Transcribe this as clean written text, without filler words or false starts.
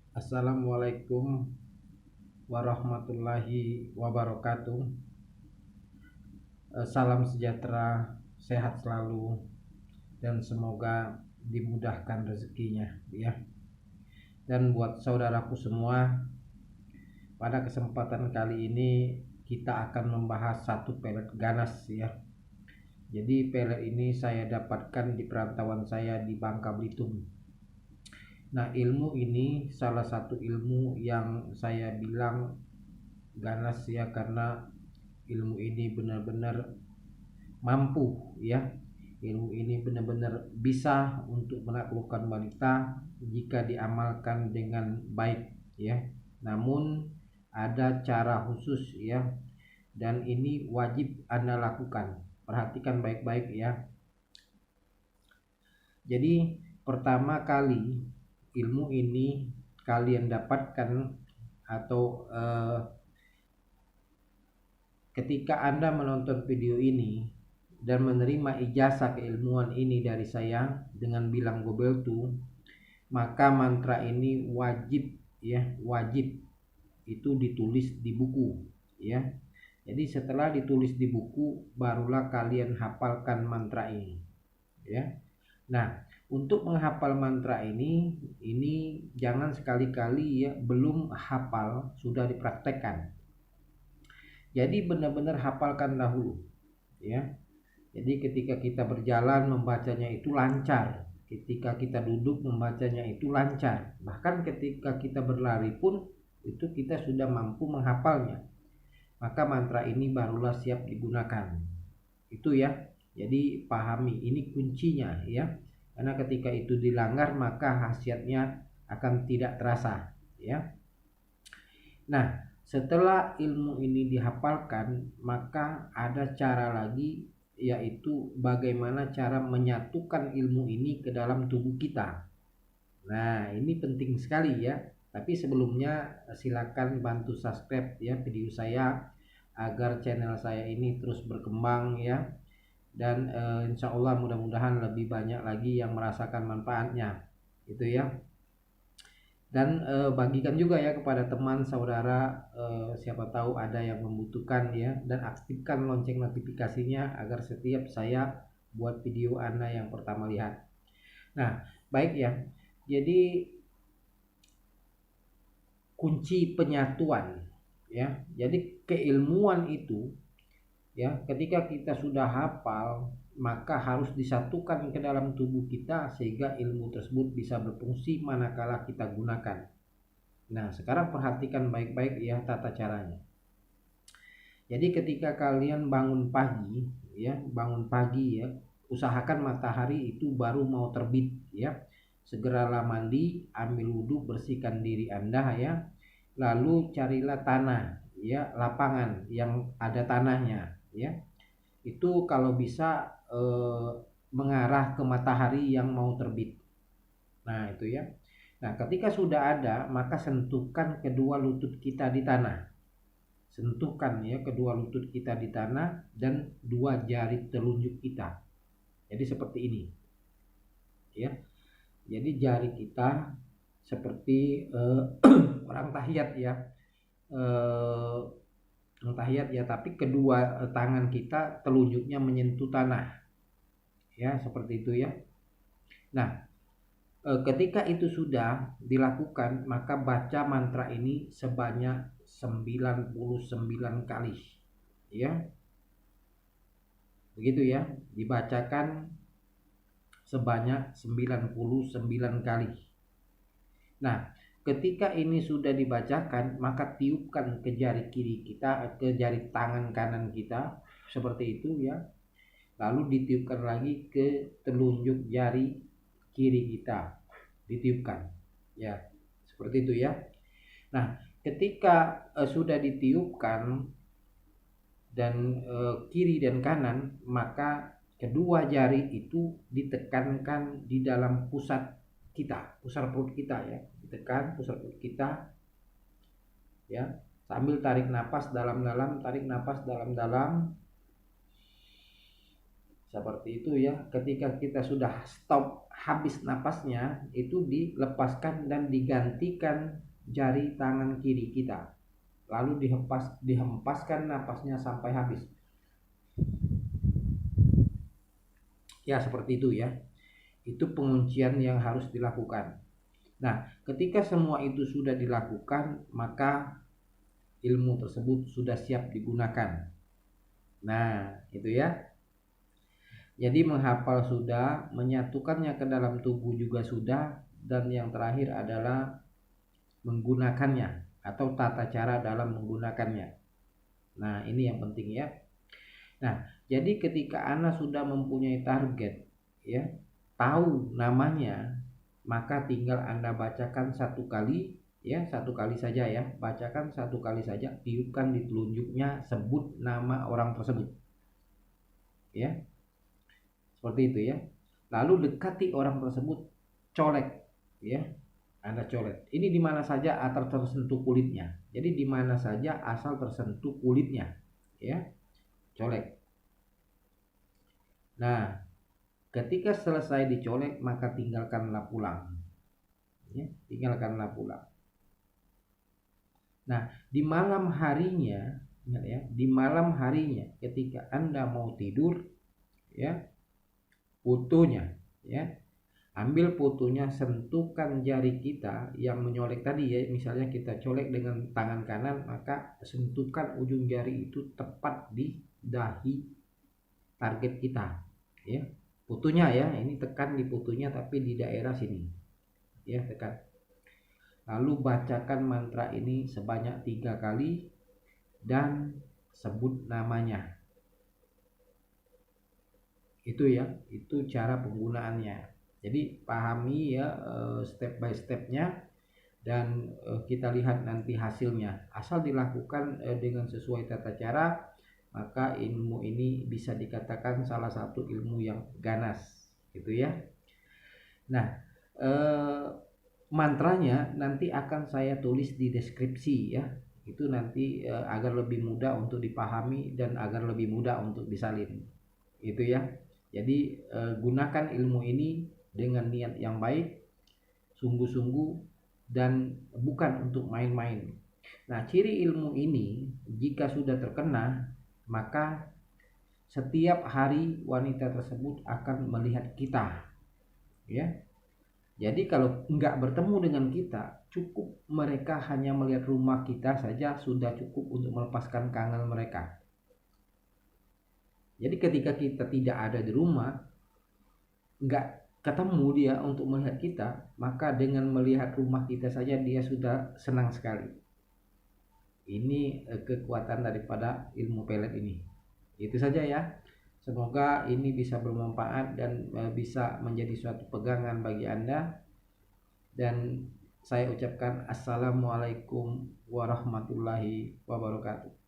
Assalamualaikum warahmatullahi wabarakatuh. Salam sejahtera, sehat selalu, dan semoga dimudahkan rezekinya, ya. Dan buat saudaraku semua, pada kesempatan kali ini kita akan membahas satu pelet ganas, ya. Jadi pelet ini saya dapatkan di perantauan saya di Bangka Belitung. Nah, ilmu ini salah satu ilmu yang saya bilang ganas, ya, karena ilmu ini benar-benar mampu, ya. Ilmu ini benar-benar bisa untuk menaklukkan wanita jika diamalkan dengan baik, ya. Namun ada cara khusus, ya, dan ini wajib Anda lakukan. Perhatikan baik-baik, ya. Jadi pertama kali ilmu ini kalian dapatkan atau ketika Anda menonton video ini dan menerima ijazah keilmuan ini dari saya dengan bilang Gobeltu, maka mantra ini wajib, ya, wajib itu ditulis di buku, ya. Jadi setelah ditulis di buku barulah kalian hafalkan mantra ini, ya. Nah, untuk menghafal mantra ini jangan sekali-kali, ya, belum hafal sudah dipraktekkan. Jadi benar-benar hafalkan dahulu, ya. Jadi ketika kita berjalan membacanya itu lancar, ketika kita duduk membacanya itu lancar, bahkan ketika kita berlari pun itu kita sudah mampu menghafalnya. Maka mantra ini barulah siap digunakan. Itu, ya. Jadi pahami ini kuncinya, ya. Karena ketika itu dilanggar maka khasiatnya akan tidak terasa, ya. Nah, setelah ilmu ini dihafalkan, maka ada cara lagi, yaitu bagaimana cara menyatukan ilmu ini ke dalam tubuh kita. Nah, ini penting sekali, ya. Tapi sebelumnya silakan bantu subscribe, ya, video saya agar channel saya ini terus berkembang, ya. Dan insya Allah mudah-mudahan lebih banyak lagi yang merasakan manfaatnya. Itu, ya. Dan bagikan juga, ya, kepada teman saudara, siapa tahu ada yang membutuhkan, ya, dan aktifkan lonceng notifikasinya agar setiap saya buat video Anda yang pertama lihat. Nah, baik, ya. Jadi kunci penyatuan, ya. Jadi keilmuan itu, ya, ketika kita sudah hafal maka harus disatukan ke dalam tubuh kita sehingga ilmu tersebut bisa berfungsi manakala kita gunakan. Nah, sekarang perhatikan baik-baik, ya, tata caranya. Jadi ketika kalian bangun pagi, ya, usahakan matahari itu baru mau terbit, ya. Segeralah mandi, ambil wudhu, bersihkan diri Anda, ya. Lalu carilah tanah, ya, lapangan yang ada tanahnya, ya. Itu kalau bisa mengarah ke matahari yang mau terbit. Nah, itu, ya. Nah, ketika sudah ada, maka sentuhkan kedua lutut kita di tanah. Sentuhkan, ya, kedua lutut kita di tanah dan dua jari telunjuk kita. Jadi seperti ini, ya. Jadi jari kita seperti orang tahiyat, ya. Tahiyat, ya, tapi kedua tangan kita telunjuknya menyentuh tanah, ya, seperti itu, ya. Nah, ketika itu sudah dilakukan maka baca mantra ini sebanyak 99 kali, ya. Begitu, ya, dibacakan sebanyak 99 kali. Nah, ketika ini sudah dibacakan maka tiupkan ke jari kiri kita, ke jari tangan kanan kita seperti itu, ya. Lalu ditiupkan lagi ke telunjuk jari kiri kita, ditiupkan, ya, seperti itu, ya. Nah, ketika sudah ditiupkan dan kiri dan kanan, maka kedua jari itu ditekankan di dalam pusat kita, pusar perut kita, ya. Ditekan pusar perut kita, ya, sambil tarik napas dalam-dalam, tarik napas dalam-dalam, Seperti itu ya. Ketika kita sudah stop, habis napasnya, itu dilepaskan dan digantikan jari tangan kiri kita. Lalu dihempaskan napasnya sampai habis. Ya, seperti itu ya. Itu penguncian yang harus dilakukan. Nah, ketika semua itu sudah dilakukan, maka ilmu tersebut sudah siap digunakan. Nah, itu ya. Jadi menghafal sudah, menyatukannya ke dalam tubuh juga sudah, dan yang terakhir adalah menggunakannya atau tata cara dalam menggunakannya. Nah, ini yang penting ya. Nah, jadi ketika Anda sudah mempunyai target, ya, tahu namanya, maka tinggal Anda bacakan satu kali, ya, satu kali saja ya, bacakan satu kali saja, tiupkan di telunjuknya, sebut nama orang tersebut, ya, seperti itu ya. Lalu dekati orang tersebut, colek, ya, Anda colek. Ini di mana saja asal tersentuh kulitnya. Jadi di mana saja asal tersentuh kulitnya, ya, colek. Nah, ketika selesai dicolek maka tinggalkanlah pulang. Ya, tinggalkanlah pulang. Nah, di malam harinya, ingat ya, di malam harinya ketika Anda mau tidur, ya, fotonya, ya, ambil fotonya, sentuhkan jari kita yang menyolek tadi ya. Misalnya kita colek dengan tangan kanan, maka sentuhkan ujung jari itu tepat di dahi target kita, ya. Fotonya ya, ini tekan di fotonya tapi di daerah sini, ya, tekan. Lalu bacakan mantra ini sebanyak 3 kali dan sebut namanya. Itu ya, itu cara penggunaannya. Jadi pahami ya step by stepnya, dan kita lihat nanti hasilnya. Asal dilakukan dengan sesuai tata cara, maka ilmu ini bisa dikatakan salah satu ilmu yang ganas, gitu ya. Nah, mantranya nanti akan saya tulis di deskripsi ya. Itu nanti agar lebih mudah untuk dipahami dan agar lebih mudah untuk disalin. Itu ya. Jadi gunakan ilmu ini dengan niat yang baik, sungguh-sungguh, dan bukan untuk main-main. Nah, ciri ilmu ini jika sudah terkena, maka setiap hari wanita tersebut akan melihat kita, ya. Jadi kalau nggak bertemu dengan kita, cukup mereka hanya melihat rumah kita saja sudah cukup untuk melepaskan kangen mereka. Jadi ketika kita tidak ada di rumah, nggak ketemu dia untuk melihat kita, maka dengan melihat rumah kita saja dia sudah senang sekali. Ini kekuatan daripada ilmu pelet ini. Itu saja ya. Semoga ini bisa bermanfaat dan bisa menjadi suatu pegangan bagi Anda. Dan saya ucapkan assalamualaikum warahmatullahi wabarakatuh.